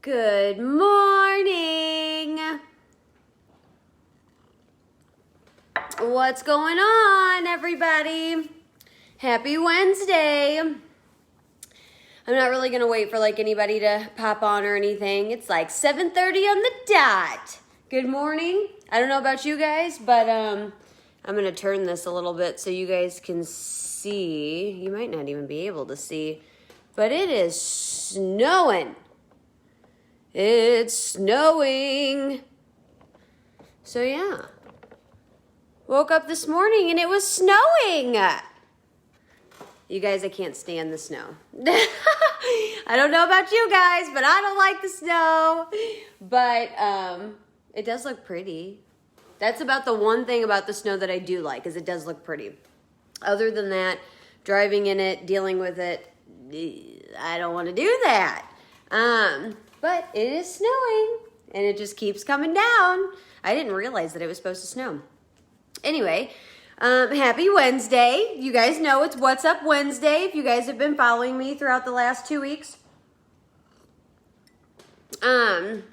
Good morning. What's going on, everybody? Happy Wednesday. I'm not really going to wait for anybody to pop on or anything. It's 7:30 on the dot. Good morning. I don't know about you guys, but I'm going to turn this a little bit so you guys can see. You might not even be able to see, but it is snowing. It's snowing. So yeah. Woke up this morning and it was snowing. You guys, I can't stand the snow. I don't know about you guys, but I don't like the snow. But it does look pretty. That's about the one thing about the snow that I do like, is it does look pretty. Other than that, driving in it, dealing with it, I don't want to do that. But it is snowing, and it just keeps coming down. I didn't realize that it was supposed to snow. Anyway, happy Wednesday. You guys know it's What's Up Wednesday if you guys have been following me throughout the last 2 weeks. And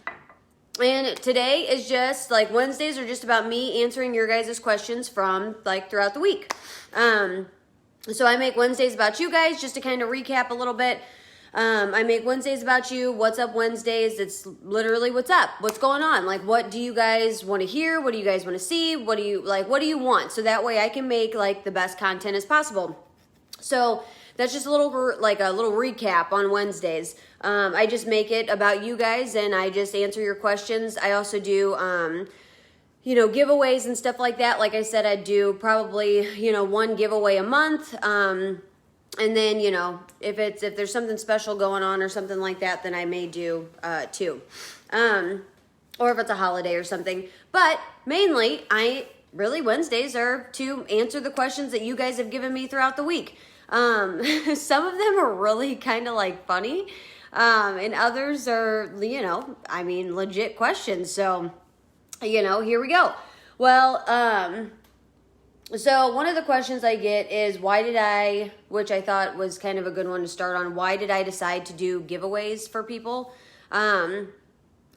today is just Wednesdays are just about me answering your guys' questions from throughout the week. So I make Wednesdays about you guys just to kind of recap a little bit. I make Wednesdays about you. What's Up Wednesdays? It's literally what's up, what's going on. What do you guys want to hear? What do you guys want to see? What do you want? So that way I can make the best content as possible. So that's just a little recap on Wednesdays. I just make it about you guys and I just answer your questions. I also do, giveaways and stuff like that. Like I said, I do probably, one giveaway a month. And then, if there's something special going on or something like that, then I may do two. Or if it's a holiday or something. But mainly, Wednesdays are to answer the questions that you guys have given me throughout the week. Some of them are really kind of funny. And others are, legit questions. So, here we go. Well, so one of the questions I get is which I thought was kind of a good one to start on, why did I decide to do giveaways for people?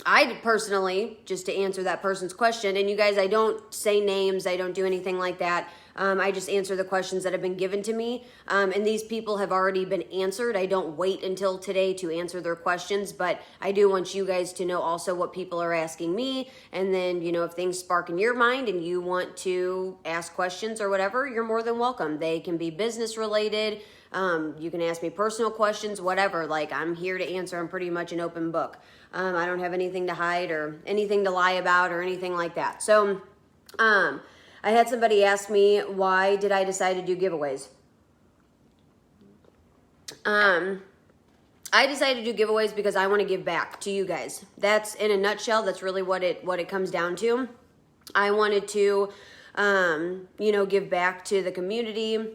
I personally, just to answer that person's question, and you guys, I don't say names, I don't do anything like that. I just answer the questions that have been given to me. And these people have already been answered. I don't wait until today to answer their questions, but I do want you guys to know also what people are asking me. And then, if things spark in your mind and you want to ask questions or whatever, you're more than welcome. They can be business related. You can ask me personal questions, whatever. I'm here to answer. I'm pretty much an open book. I don't have anything to hide or anything to lie about or anything like that. So, I had somebody ask me, why did I decide to do giveaways? I decided to do giveaways because I want to give back to you guys. That's, in a nutshell, that's really what it comes down to. I wanted to, give back to the community.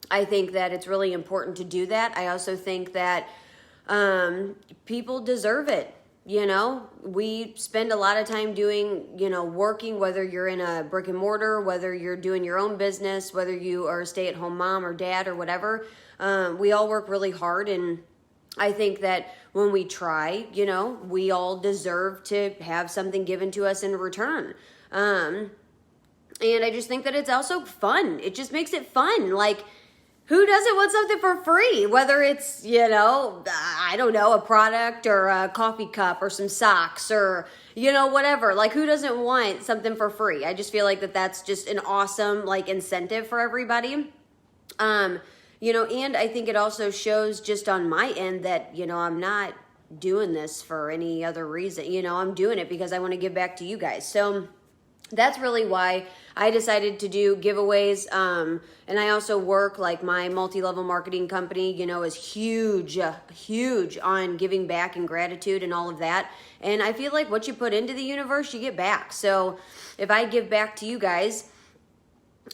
I think that it's really important to do that. I also think that people deserve it. We spend a lot of time doing, working, whether you're in a brick and mortar, whether you're doing your own business, whether you are a stay-at-home mom or dad or whatever. We all work really hard, and I think that when we try, we all deserve to have something given to us in return. And I just think that it's also fun. It just makes it fun. Who doesn't want something for free? Whether it's, I don't know, a product or a coffee cup or some socks or, whatever. Who doesn't want something for free? I just feel that's just an awesome, incentive for everybody. And I think it also shows just on my end that, I'm not doing this for any other reason. I'm doing it because I want to give back to you guys. So that's really why I decided to do giveaways. And I also work, my multi-level marketing company, is huge on giving back and gratitude and all of that. And I feel like what you put into the universe, you get back. So if I give back to you guys,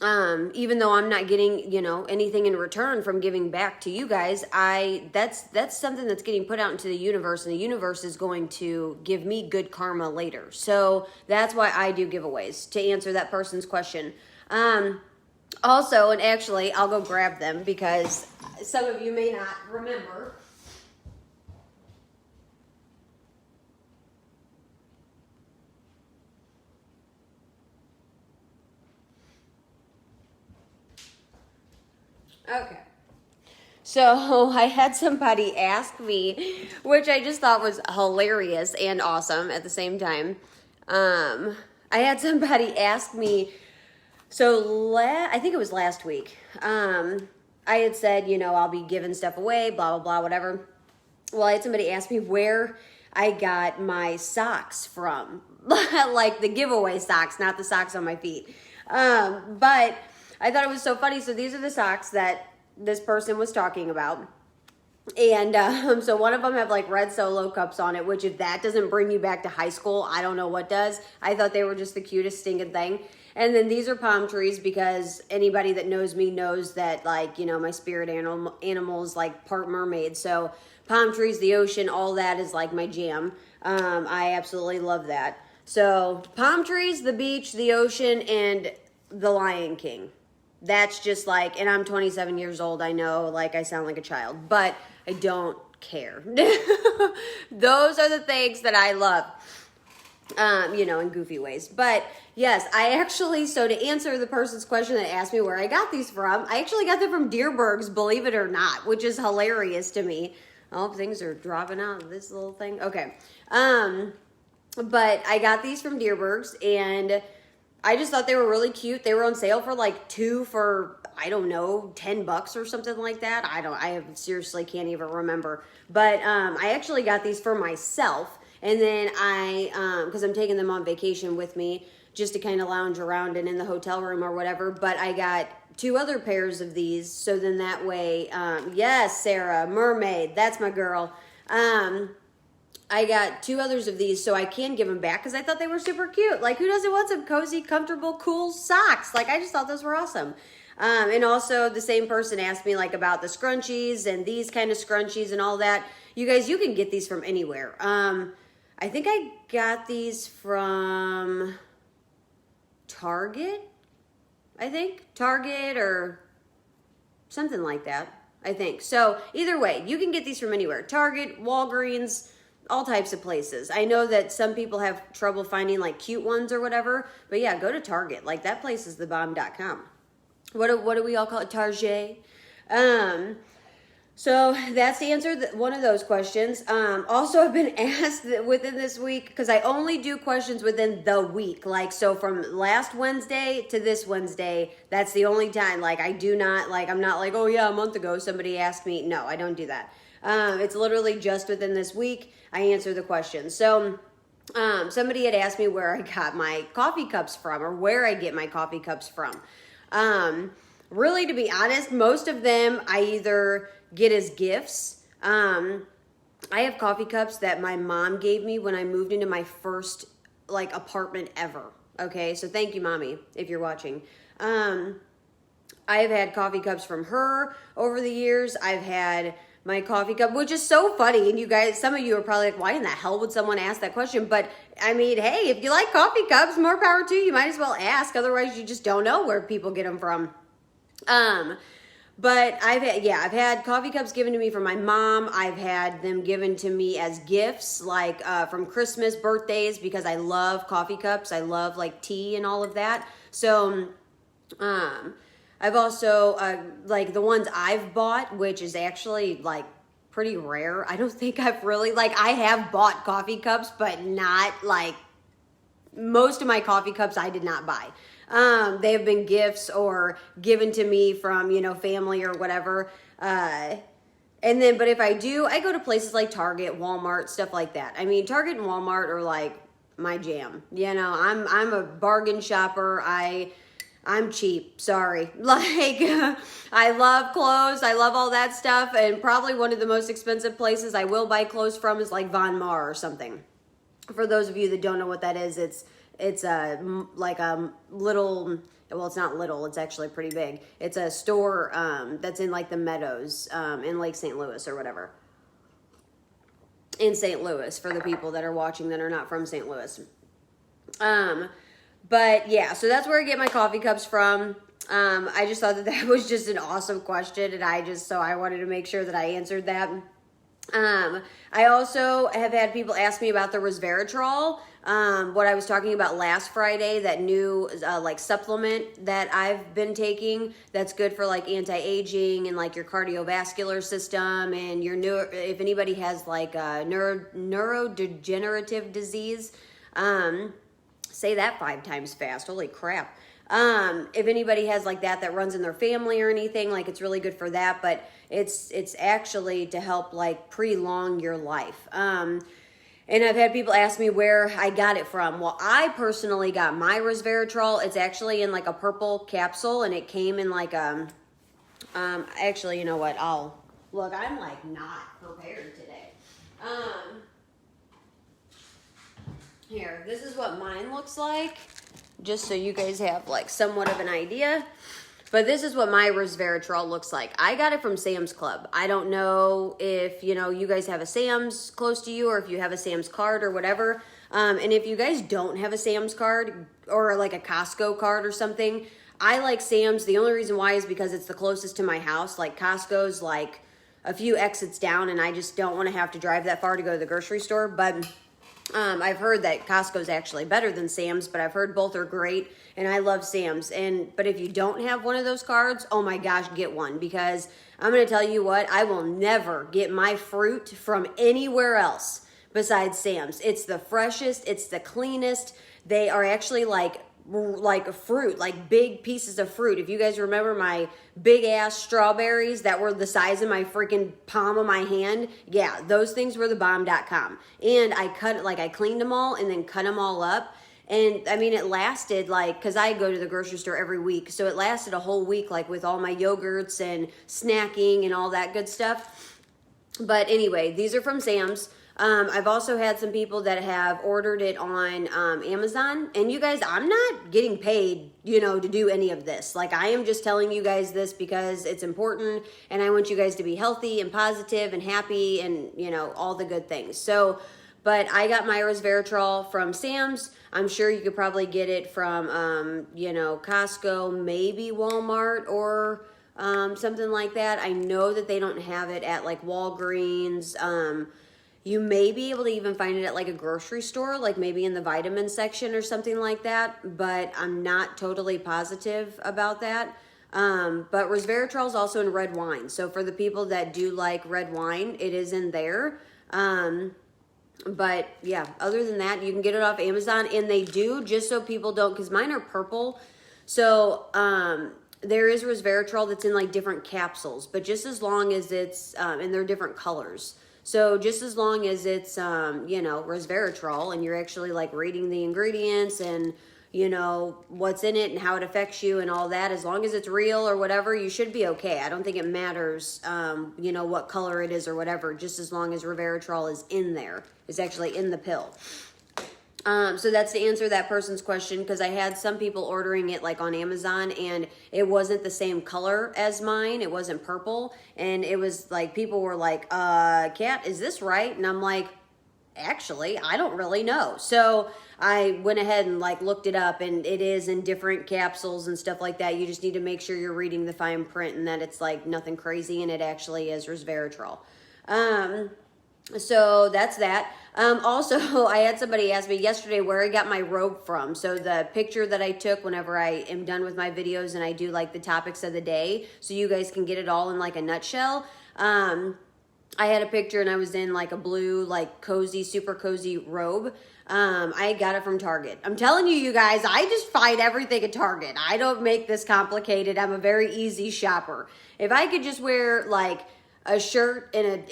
even though I'm not getting, anything in return from giving back to you guys, that's something that's getting put out into the universe, and the universe is going to give me good karma later. So that's why I do giveaways, to answer that person's question. Also, and actually, I'll go grab them because some of you may not remember. Okay. So I had somebody ask me, which I just thought was hilarious and awesome at the same time. I had somebody ask me, so I think it was last week. I had said, I'll be giving stuff away, blah, blah, blah, whatever. Well, I had somebody ask me where I got my socks from. Like the giveaway socks, not the socks on my feet. But I thought it was so funny. So these are the socks that this person was talking about. And so one of them have like red Solo cups on it, which if that doesn't bring you back to high school, I don't know what does. I thought they were just the cutest stinking thing. And then these are palm trees because anybody that knows me knows that, like, my spirit animal is like part mermaid. So palm trees, the ocean, all that is like my jam. I absolutely love that. So palm trees, the beach, the ocean, and the Lion King. That's just like, and I'm 27 years old. I know, like, I sound like a child, but I don't care. Those are the things that I love, in goofy ways. But yes, I actually, so to answer the person's question that asked me where I got these from, I actually got them from Deerberg's, believe it or not, which is hilarious to me. Oh, things are dropping out of this little thing. Okay. But I got these from Deerberg's, and I just thought they were really cute. They were on sale for like 2 for, I don't know, $10 or something like that. I seriously can't even remember. But I actually got these for myself. And then because I'm taking them on vacation with me just to kind of lounge around and in the hotel room or whatever. But I got 2 other pairs of these. So then that way, yes, Sarah, mermaid, that's my girl. I got 2 others of these so I can give them back because I thought they were super cute. Like, who doesn't want some cozy, comfortable, cool socks? Like, I just thought those were awesome. And also the same person asked me like about the scrunchies and these kind of scrunchies and all that. You guys, you can get these from anywhere. I think I got these from Target. I think Target or something like that. I think. So either way, you can get these from anywhere. Target, Walgreens, all types of places. I know that some people have trouble finding like cute ones or whatever, but yeah, go to Target. Like that place is thebomb.com. What do we all call it? Target. So that's the answer to one of those questions. Also, I've been asked within this week, because I only do questions within the week. Like, so from last Wednesday to this Wednesday, that's the only time. Like, I do not, like, I'm not like, oh yeah, a month ago somebody asked me. No, I don't do that. It's literally just within this week, I answer the questions. So somebody had asked me where I got my coffee cups from, or where I get my coffee cups from. Really, to be honest, most of them I either get as gifts. I have coffee cups that my mom gave me when I moved into my first like apartment ever. Okay, so thank you, Mommy, if you're watching. I have had coffee cups from her over the years. I've had my coffee cup, which is so funny. And you guys, some of you are probably like, why in the hell would someone ask that question? But I mean, hey, if you like coffee cups, more power to you. You might as well ask. Otherwise, you just don't know where people get them from. But I've had coffee cups given to me from my mom. I've had them given to me as gifts, like from Christmas, birthdays, because I love coffee cups. I love like tea and all of that. So, I've also, like the ones I've bought, which is actually like pretty rare. I don't think I've really, like, I have bought coffee cups, but not like, most of my coffee cups I did not buy. They have been gifts or given to me from, family or whatever. And then, but if I do, I go to places like Target, Walmart, stuff like that. I mean, Target and Walmart are like my jam. I'm a bargain shopper. I'm cheap, sorry. Like, I love clothes, I love all that stuff, and probably one of the most expensive places I will buy clothes from is like Von Maur or something. For those of you that don't know what that is, it's like a little, well, it's not little, it's actually pretty big. It's a store that's in like the Meadows in Lake St. Louis or whatever. In St. Louis, for the people that are watching that are not from St. Louis. But yeah, so that's where I get my coffee cups from. I just thought that was just an awesome question, and I wanted to make sure that I answered that. I also have had people ask me about the resveratrol, what I was talking about last Friday, that new like supplement that I've been taking that's good for like anti-aging and like your cardiovascular system and your if anybody has like a neurodegenerative disease, say that 5 times fast, holy crap. If anybody has like that runs in their family or anything, like it's really good for that, but it's actually to help like prolong your life. And I've had people ask me where I got it from. Well, I personally got my resveratrol. It's actually in like a purple capsule, and it came in like actually, you know what? Look, I'm like not prepared today. Here, this is what mine looks like, just so you guys have like somewhat of an idea. But this is what my resveratrol looks like. I got it from Sam's Club. I don't know if, you guys have a Sam's close to you or if you have a Sam's card or whatever. And if you guys don't have a Sam's card or like a Costco card or something, I like Sam's. The only reason why is because it's the closest to my house. Like Costco's like a few exits down, and I just don't want to have to drive that far to go to the grocery store. But I've heard that Costco's actually better than Sam's, but I've heard both are great, and I love Sam's. But if you don't have one of those cards, oh my gosh, get one, because I'm going to tell you what, I will never get my fruit from anywhere else besides Sam's. It's the freshest, it's the cleanest. They are actually like fruit, like big pieces of fruit. If you guys remember my big ass strawberries that were the size of my freaking palm of my hand, yeah, those things were the bomb.com. And I cleaned them all and then cut them all up. And I mean, it lasted cause I go to the grocery store every week. So it lasted a whole week, like with all my yogurts and snacking and all that good stuff. But anyway, these are from Sam's. I've also had some people that have ordered it on Amazon. And you guys, I'm not getting paid, to do any of this. Like, I am just telling you guys this because it's important, and I want you guys to be healthy and positive and happy and, all the good things. So, but I got my resveratrol from Sam's. I'm sure you could probably get it from, Costco, maybe Walmart or something like that. I know that they don't have it at like Walgreens. You may be able to even find it at like a grocery store, like maybe in the vitamin section or something like that, but I'm not totally positive about that. But resveratrol is also in red wine. So for the people that do like red wine, it is in there. But yeah, other than that, you can get it off Amazon, and they do, just so people don't, because mine are purple. So there is resveratrol that's in like different capsules, but just as long as it's, and they're different colors. So just as long as it's, resveratrol, and you're actually like reading the ingredients and, what's in it and how it affects you and all that, as long as it's real or whatever, you should be okay. I don't think it matters, what color it is or whatever, just as long as resveratrol is in there, is actually in the pill. So that's to answer that person's question, because I had some people ordering it like on Amazon, and it wasn't the same color as mine. It wasn't purple, and it was like, people were like, Kat, is this right? And I'm like, actually, I don't really know. So I went ahead and like looked it up, and it is in different capsules and stuff like that. You just need to make sure you're reading the fine print and that it's like nothing crazy, and it actually is resveratrol. So that's that. Also, I had somebody ask me yesterday where I got my robe from. So the picture that I took whenever I am done with my videos and I do like the topics of the day, so you guys can get it all in like a nutshell. I had a picture, and I was in like a blue, like cozy, super cozy robe. I got it from Target. I'm telling you guys, I just find everything at Target. I don't make this complicated. I'm a very easy shopper. If I could just wear like a shirt and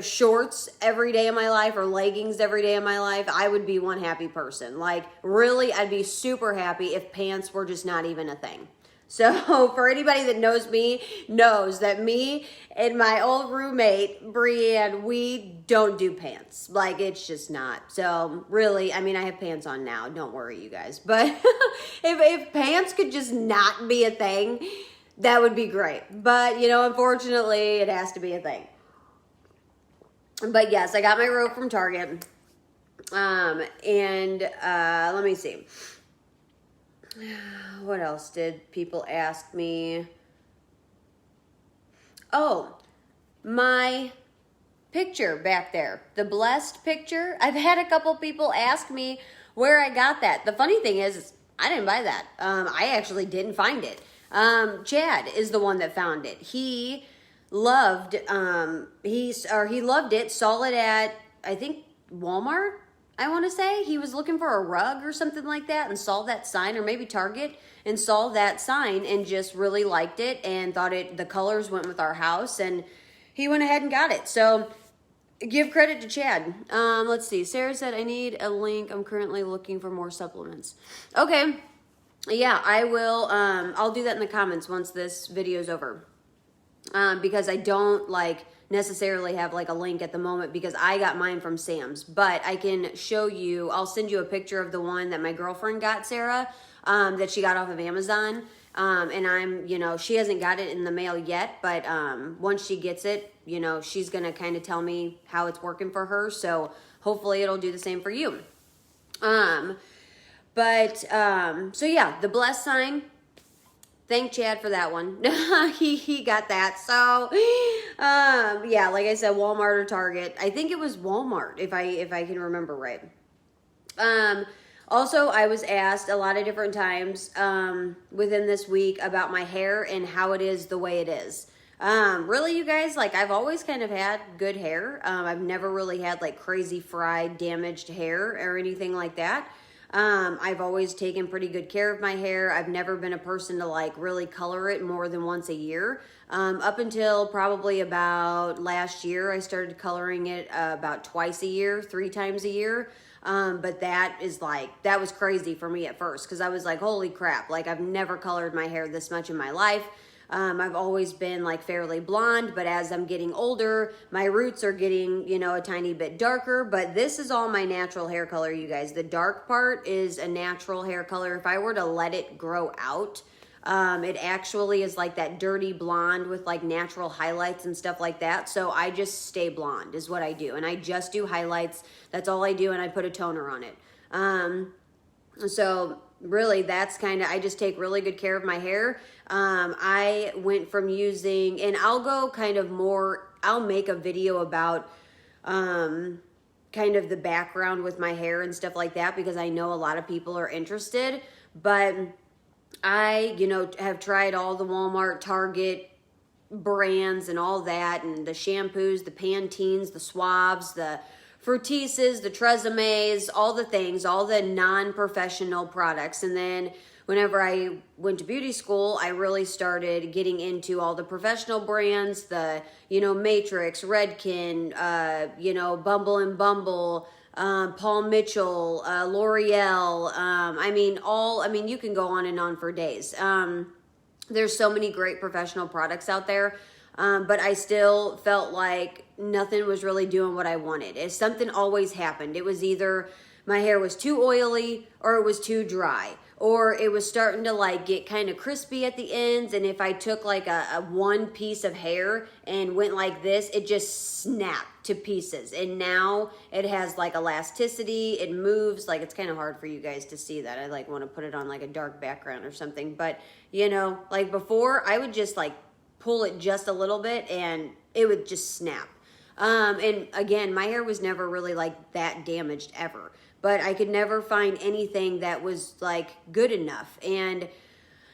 shorts every day of my life, or leggings every day of my life, I would be one happy person. Like, really, I'd be super happy if pants were just not even a thing. So for anybody that knows me, knows that me and my old roommate, Brianne, we don't do pants. Like, it's just not. So really, I mean, I have pants on now. Don't worry, you guys. But if pants could just not be a thing, that would be great. But, unfortunately, it has to be a thing. But yes, I got my robe from Target. Let me see. What else did people ask me? Oh, my picture back there, the blessed picture. I've had a couple people ask me where I got that. The funny thing is I didn't buy that. I actually didn't find it. Chad is the one that found it. He loved he loved it, saw it at, I think, Walmart, I want to say. He was looking for a rug or something like that and saw that sign, or maybe Target, and saw that sign and just really liked it and thought the colors went with our house, and he went ahead and got it. So give credit to Chad. Let's see. Sarah said, I need a link. I'm currently looking for more supplements. Okay. Yeah, I will. I'll do that in the comments once this video is over. Because I don't necessarily have a link at the moment, because I got mine from Sam's, but I can show you. I'll send you a picture of the one that my girlfriend got, Sarah, that she got off of Amazon. And she hasn't got it in the mail yet, but once she gets it, she's gonna kind of tell me how it's working for her. So hopefully it'll do the same for you. So yeah, the blessed sign. Thank Chad for that one. he got that. So, yeah, like I said, Walmart or Target. I think it was Walmart, if I can remember right. Also, I was asked a lot of different times within this week about my hair and how it is the way it is. Really, you guys, I've always kind of had good hair. I've never really had crazy fried, damaged hair or anything like that. I've always taken pretty good care of my hair. I've never been a person to really color it more than once a year. Up until probably about last year, I started coloring it about twice a year, 3 times a year. But that was crazy for me at first, because I was like, holy crap, I've never colored my hair this much in my life. I've always been fairly blonde, but as I'm getting older, my roots are getting, a tiny bit darker, but this is all my natural hair color, you guys. The dark part is a natural hair color. If I were to let it grow out, it actually is that dirty blonde with natural highlights and stuff like that. So I just stay blonde is what I do. And I just do highlights. That's all I do. And I put a toner on it. So really that's I just take really good care of my hair. I went from using, and I'll go I'll make a video about, kind of the background with my hair and stuff like that, because I know a lot of people are interested, but I, have tried all the Walmart, Target brands and all that, and the shampoos, the Pantenes, the Suaves, the Fructises, the Tresemes, all the things, all the non-professional products. And then whenever I went to beauty school, I really started getting into all the professional brands, the, Matrix, Redken, Bumble and Bumble, Paul Mitchell, L'Oreal. You can go on and on for days. There's so many great professional products out there. But I still felt like nothing was really doing what I wanted. If something always happened, it was either my hair was too oily or it was too dry, or it was starting to get kind of crispy at the ends. And if I took a one piece of hair and went like this, it just snapped to pieces. And now it has elasticity. It moves. It's kind of hard for you guys to see that. I want to put it on a dark background or something. But before, I would just pull it just a little bit and it would just snap. And again, my hair was never really that damaged ever, but I could never find anything that was good enough. And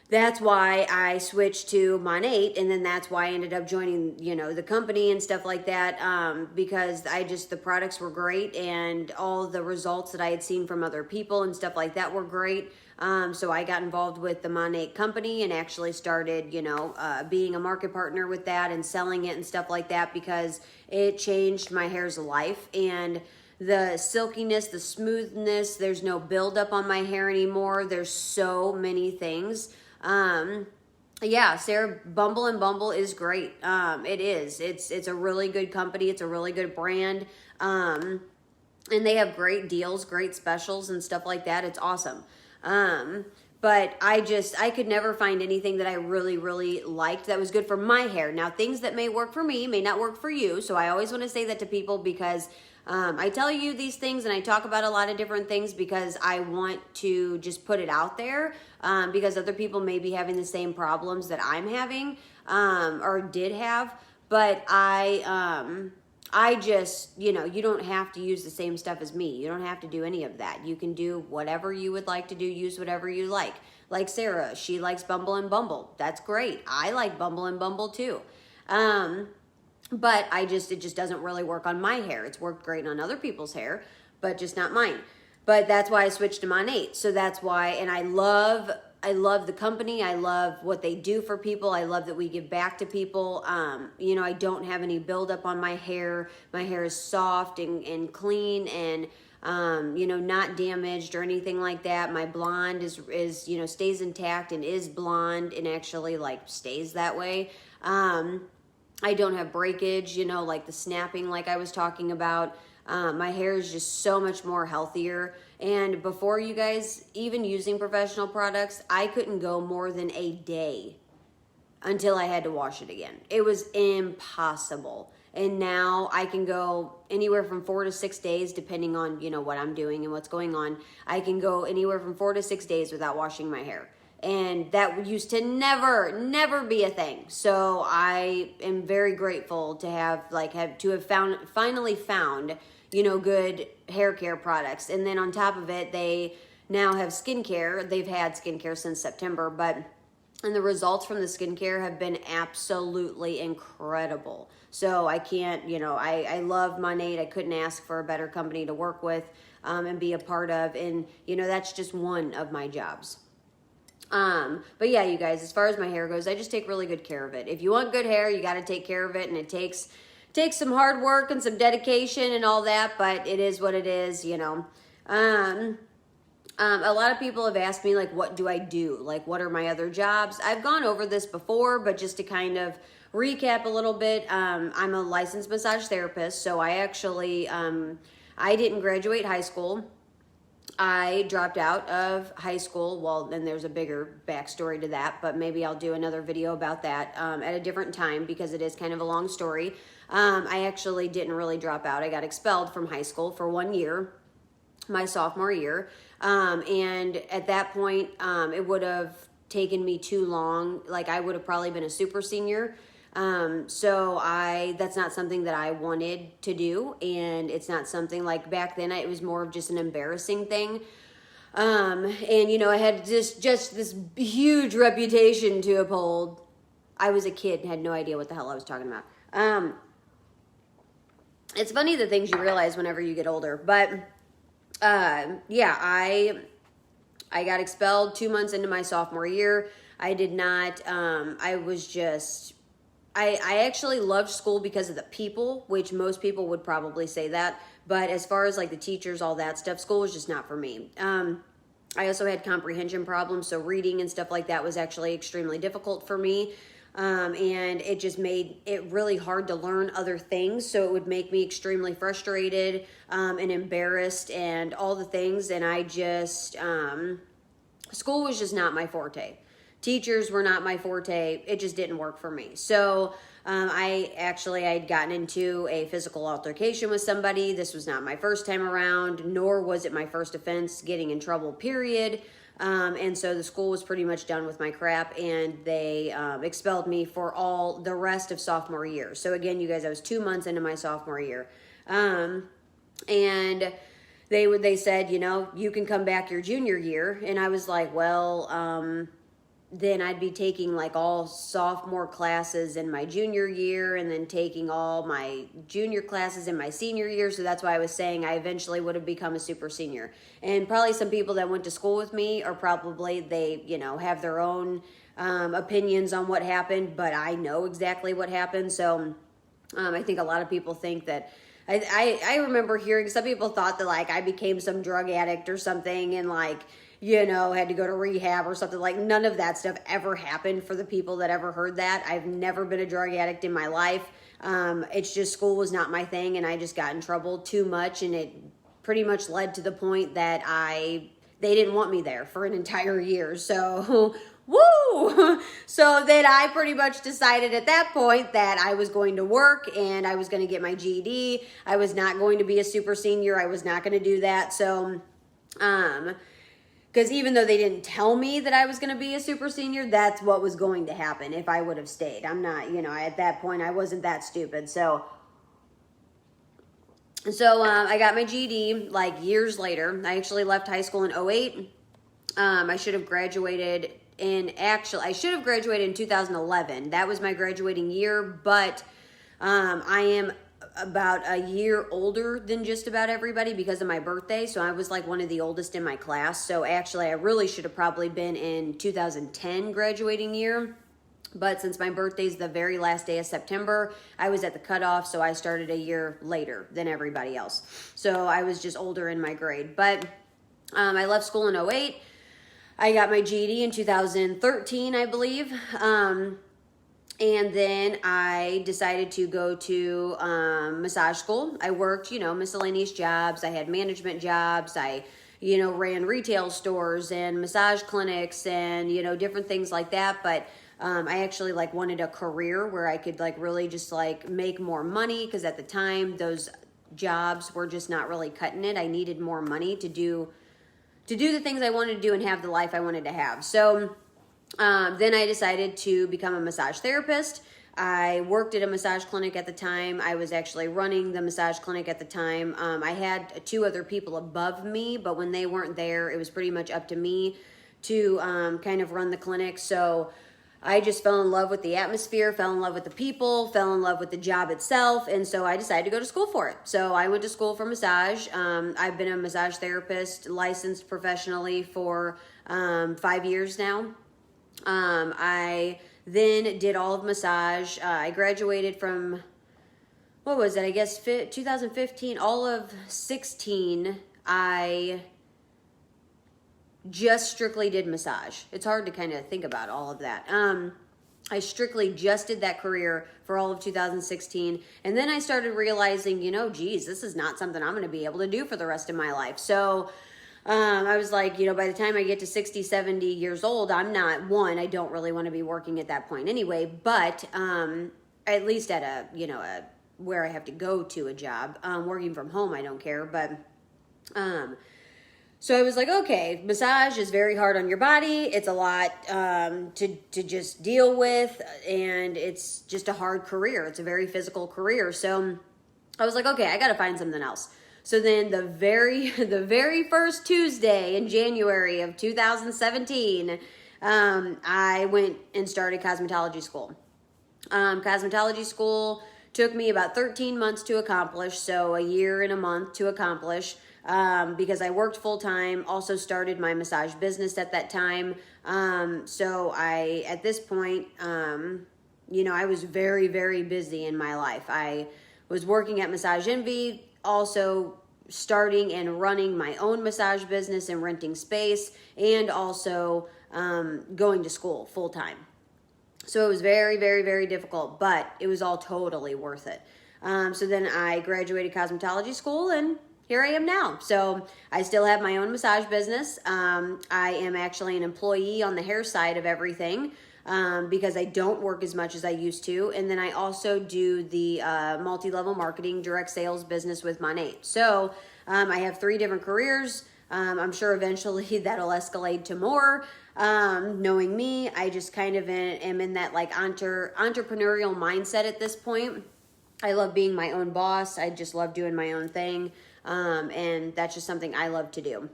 that's why I switched to Monat, and then that's why I ended up joining, the company and stuff like that, because the products were great, and all the results that I had seen from other people and stuff like that were great. So I got involved with the Monat company and actually started, being a market partner with that and selling it and stuff like that, because it changed my hair's life. And the silkiness, the smoothness, there's no buildup on my hair anymore. There's so many things. Yeah, Sarah, Bumble and Bumble is great. It is. It's a really good company. It's a really good brand. And they have great deals, great specials and stuff like that. It's awesome. But I could never find anything that I really, really liked that was good for my hair. Now, things that may work for me may not work for you. So I always want to say that to people, because I tell you these things and I talk about a lot of different things because I want to just put it out there, because other people may be having the same problems that I'm having, or did have. But I I just, you know, you don't have to use the same stuff as me. You don't have to do any of that. You can do whatever you would like to do, use whatever you like. Like Sarah, she likes Bumble and Bumble. That's great. I like Bumble and Bumble too. But it just doesn't really work on my hair. It's worked great on other people's hair, but just not mine. But that's why I switched to Monat. So that's why, and I love the company. I love what they do for people. I love that we give back to people. You know, I don't have any buildup on my hair. My hair is soft and clean and, you know, not damaged or anything like that. My blonde is, you know, stays intact and is blonde and actually like stays that way. I don't have breakage, you know, like the snapping like I was talking about. My hair is just so much more healthier. And before, you guys, even using professional products, I couldn't go more than a day until I had to wash it again. It was impossible. And now I can go anywhere from 4 to 6 days, depending on, you know, what I'm doing and what's going on. I can go anywhere from 4 to 6 days without washing my hair. And that used to never be a thing. So I am very grateful to have finally found, you know, good hair care products. And then on top of it, they now have skincare. They've had skincare since September, and the results from the skincare have been absolutely incredible. So I can't, you know, I love Monat. I couldn't ask for a better company to work with and be a part of. And, you know, that's just one of my jobs. But yeah, you guys, as far as my hair goes, I just take really good care of it. If you want good hair, you got to take care of it, and it takes some hard work and some dedication and all that, but it is what it is, you know. A lot of people have asked me, like, what do I do? Like, what are my other jobs? I've gone over this before, but just to kind of recap a little bit, I'm a licensed massage therapist, so I actually, I didn't graduate high school. I dropped out of high school. Well, then there's a bigger backstory to that, but maybe I'll do another video about that at a different time because it is kind of a long story. I actually didn't really drop out. I got expelled from high school for 1 year, my sophomore year. And at that point, it would have taken me too long. Like, I would have probably been a super senior. So that's not something that I wanted to do. And it's not something, like, back then it was more of just an embarrassing thing. And you know, I had just this huge reputation to uphold. I was a kid and had no idea what the hell I was talking about. It's funny the things you realize whenever you get older, but, yeah, I got expelled 2 months into my sophomore year. I did not, I actually loved school because of the people, which most people would probably say that. But as far as like the teachers, all that stuff, school was just not for me. I also had comprehension problems, so reading and stuff like that was actually extremely difficult for me. And it just made it really hard to learn other things. So it would make me extremely frustrated and embarrassed and all the things. And I just, school was just not my forte. Teachers were not my forte. It just didn't work for me. So I had gotten into a physical altercation with somebody. This was not my first time around, nor was it my first offense getting in trouble, period. And so the school was pretty much done with my crap, and they expelled me for all the rest of sophomore year. So again, you guys, I was 2 months into my sophomore year. And they said, you know, you can come back your junior year. And I was like, well, then I'd be taking like all sophomore classes in my junior year and then taking all my junior classes in my senior year. So that's why I was saying I eventually would have become a super senior. And probably some people that went to school with me are probably, they, you know, have their own opinions on what happened, but I know exactly what happened. So I think a lot of people think that, I remember hearing some people thought that like I became some drug addict or something and like, you know, had to go to rehab or something. Like, none of that stuff ever happened for the people that ever heard that. I've never been a drug addict in my life. It's just school was not my thing, and I just got in trouble too much, and it pretty much led to the point that they didn't want me there for an entire year. So, woo! So then I pretty much decided at that point that I was going to work and I was going to get my GED. I was not going to be a super senior. I was not going to do that. So, because even though they didn't tell me that I was going to be a super senior, that's what was going to happen if I would have stayed. I'm not, you know, at that point, I wasn't that stupid. So, So I got my GED like years later. I actually left high school in '08. I should have graduated I should have graduated in 2011. That was my graduating year, but I am about a year older than just about everybody because of my birthday. So I was like one of the oldest in my class. So actually, I really should have probably been in 2010 graduating year. But since my birthday's the very last day of September, I was at the cutoff, so I started a year later than everybody else. So I was just older in my grade. But I left school in '08. I got my GED in 2013, I believe. And then I decided to go to massage school. I worked, miscellaneous jobs. I had management jobs. I, ran retail stores and massage clinics and, different things like that. But I actually wanted a career where I could really just make more money, because at the time those jobs were just not really cutting it. I needed more money to do the things I wanted to do and have the life I wanted to have. So then I decided to become a massage therapist. I worked at a massage clinic at the time. I was actually running the massage clinic at the time. I had 2 other people above me, but when they weren't there, it was pretty much up to me to kind of run the clinic. So I just fell in love with the atmosphere, fell in love with the people, fell in love with the job itself, and so I decided to go to school for it. So I went to school for massage. I've been a massage therapist, licensed professionally for 5 years now. I then did all of massage. I graduated from, what was it, I guess 2015, all of 16, I just strictly did massage. It's hard to kind of think about all of that. I strictly just did that career for all of 2016. And then I started realizing, geez, this is not something I'm going to be able to do for the rest of my life. So I was like, by the time I get to 60, 70 years old, I don't really want to be working at that point anyway, but at least at a where I have to go to a job. Working from home, I don't care, but so I was like, okay, massage is very hard on your body. It's a lot to just deal with, and it's just a hard career. It's a very physical career. So I was like, okay, I got to find something else. So then the very first Tuesday in January of 2017, I went and started cosmetology school. Cosmetology school took me about 13 months to accomplish, so a year and a month to accomplish, because I worked full time, also started my massage business at that time. So at this point, I was very, very busy in my life. I was working at Massage Envy, also starting and running my own massage business and renting space, and also going to school full time. So it was very, very, very difficult, but it was all totally worth it. So then I graduated cosmetology school, and here I am now. So I still have my own massage business. I am actually an employee on the hair side of everything, because I don't work as much as I used to. And then I also do the multi-level marketing direct sales business with Monat. So I have 3 different careers. I'm sure eventually that'll escalate to more. Knowing me, I just kind of am in that entrepreneurial mindset at this point. I love being my own boss. I just love doing my own thing. And that's just something I love to do.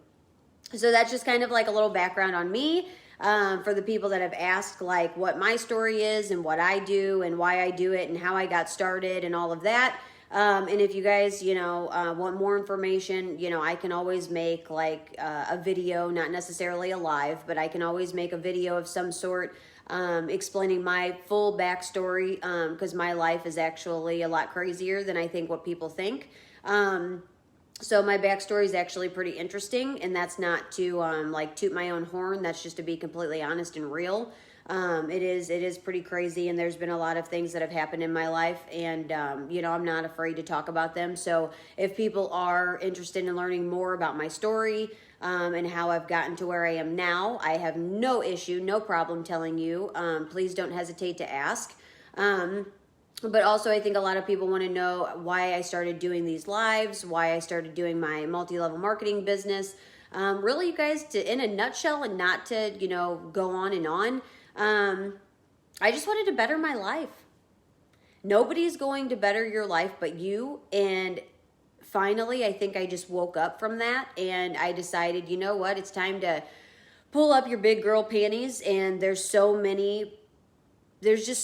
So that's just kind of like a little background on me. For the people that have asked what my story is and what I do and why I do it and how I got started and all of that. And if you guys, want more information, I can always make a video, not necessarily a live, but I can always make a video of some sort, explaining my full backstory, because my life is actually a lot crazier than I think what people think. So my backstory is actually pretty interesting, and that's not to toot my own horn. That's just to be completely honest and real. It is pretty crazy, and there's been a lot of things that have happened in my life, and I'm not afraid to talk about them. So if people are interested in learning more about my story and how I've gotten to where I am now, I have no issue, no problem telling you. Please don't hesitate to ask. But also, I think a lot of people want to know why I started doing these lives, why I started doing my multi-level marketing business. Really, you guys, in a nutshell, and not to, go on and on, I just wanted to better my life. Nobody's going to better your life but you, and finally, I think I just woke up from that, and I decided, you know what, it's time to pull up your big girl panties. And there's just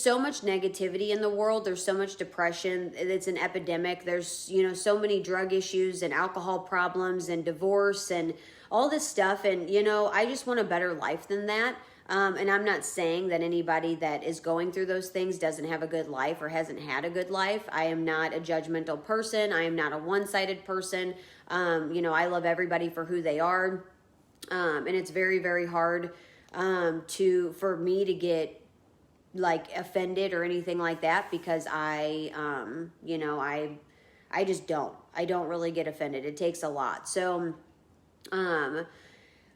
so much negativity in the world. There's so much depression. It's an epidemic. There's, so many drug issues and alcohol problems and divorce and all this stuff. And, I just want a better life than that. And I'm not saying that anybody that is going through those things doesn't have a good life or hasn't had a good life. I am not a judgmental person. I am not a one-sided person. I love everybody for who they are. And it's very, very hard for me to get like offended or anything like that, because I just I don't really get offended. It takes a lot. So,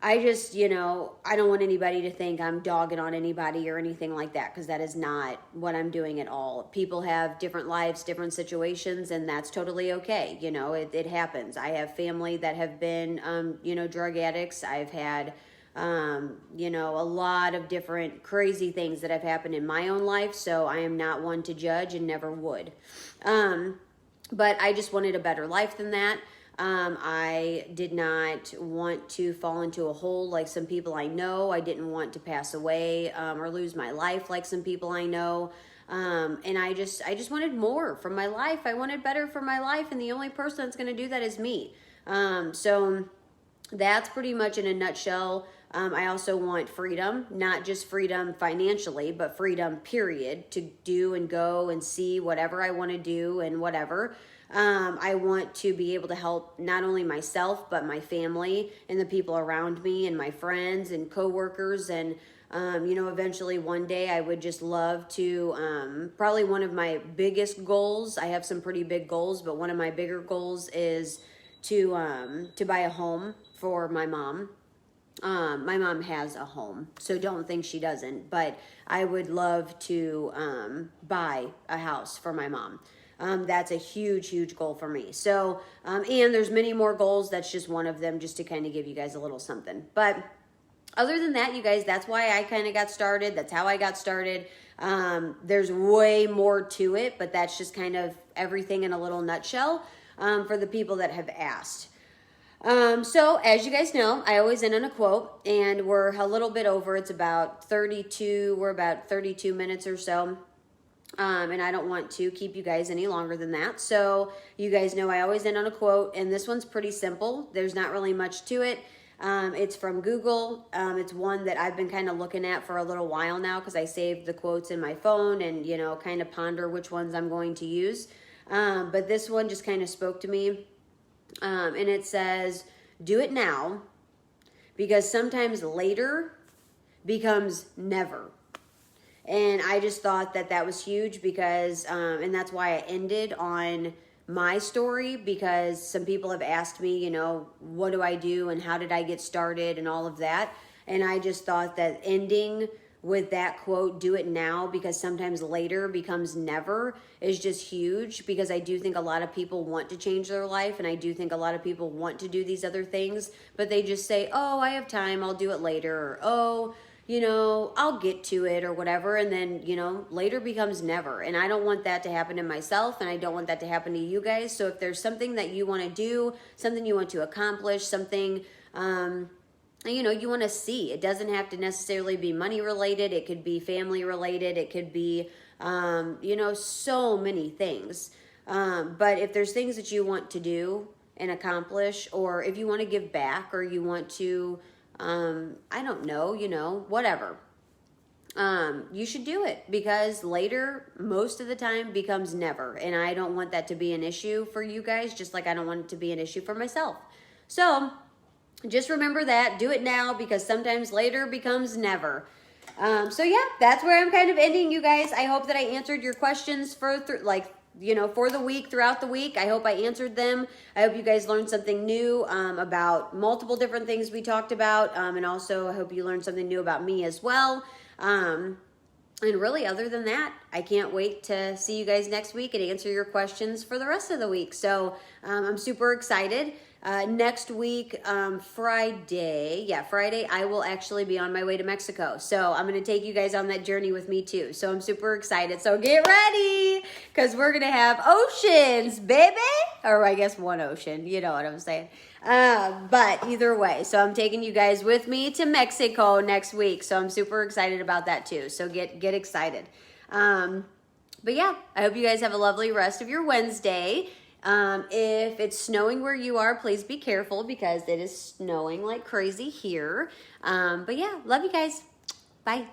I just, I don't want anybody to think I'm dogging on anybody or anything like that, because that is not what I'm doing at all. People have different lives, different situations, and that's totally okay. It happens. I have family that have been, drug addicts. I've had, a lot of different crazy things that have happened in my own life. So I am not one to judge and never would. But I just wanted a better life than that. I did not want to fall into a hole like some people I know. I didn't want to pass away or lose my life like some people I know. And I just wanted more from my life. I wanted better for my life, and the only person that's going to do that is me. So that's pretty much in a nutshell. I also want freedom, not just freedom financially, but freedom, period, to do and go and see whatever I want to do and whatever. I want to be able to help not only myself, but my family and the people around me and my friends and coworkers. And, eventually one day I would just love to, probably one of my biggest goals, I have some pretty big goals, but one of my bigger goals is to buy a home for my mom. My mom has a home, so don't think she doesn't, but I would love to buy a house for my mom. That's a huge, huge goal for me. So, and there's many more goals. That's just one of them, just to kind of give you guys a little something. But other than that, you guys, that's why I kind of got started. That's how I got started. There's way more to it, but that's just kind of everything in a little nutshell for the people that have asked. So as you guys know, I always end on a quote, and we're a little bit over. It's about 32. We're about 32 minutes or so. And I don't want to keep you guys any longer than that. So you guys know I always end on a quote, and this one's pretty simple. There's not really much to it. It's from Google. It's one that I've been kind of looking at for a little while now, because I saved the quotes in my phone and, kind of ponder which ones I'm going to use. But this one just kind of spoke to me. And it says, do it now, because sometimes later becomes never. And I just thought that was huge, because, and that's why I ended on my story, because some people have asked me, what do I do and how did I get started and all of that. And I just thought that ending with that quote, do it now, because sometimes later becomes never, is just huge, because I do think a lot of people want to change their life, and I do think a lot of people want to do these other things, but they just say, oh, I have time, I'll do it later, or oh, I'll get to it or whatever. And then, later becomes never. And I don't want that to happen to myself, and I don't want that to happen to you guys. So if there's something that you want to do, something you want to accomplish, something, you want to see, it doesn't have to necessarily be money related. It could be family related. It could be, so many things. But if there's things that you want to do and accomplish, or if you want to give back, or you want to, I don't know, whatever. You should do it, because later, most of the time, becomes never. And I don't want that to be an issue for you guys, just like I don't want it to be an issue for myself. So just remember that. Do it now, because sometimes later becomes never. So yeah, that's where I'm kind of ending, you guys. I hope that I answered your questions for the week, throughout the week. I hope I answered them. I hope you guys learned something new about multiple different things we talked about. And also I hope you learned something new about me as well. And really, other than that, I can't wait to see you guys next week and answer your questions for the rest of the week. So I'm super excited. Next week, Friday, I will actually be on my way to Mexico. So I'm going to take you guys on that journey with me too. So I'm super excited. So get ready because we're going to have oceans, baby. Or I guess one ocean. You know what I'm saying. But either way, so I'm taking you guys with me to Mexico next week. So I'm super excited about that too. So get excited. But yeah, I hope you guys have a lovely rest of your Wednesday. If it's snowing where you are, please be careful because it is snowing like crazy here. But yeah, love you guys. Bye.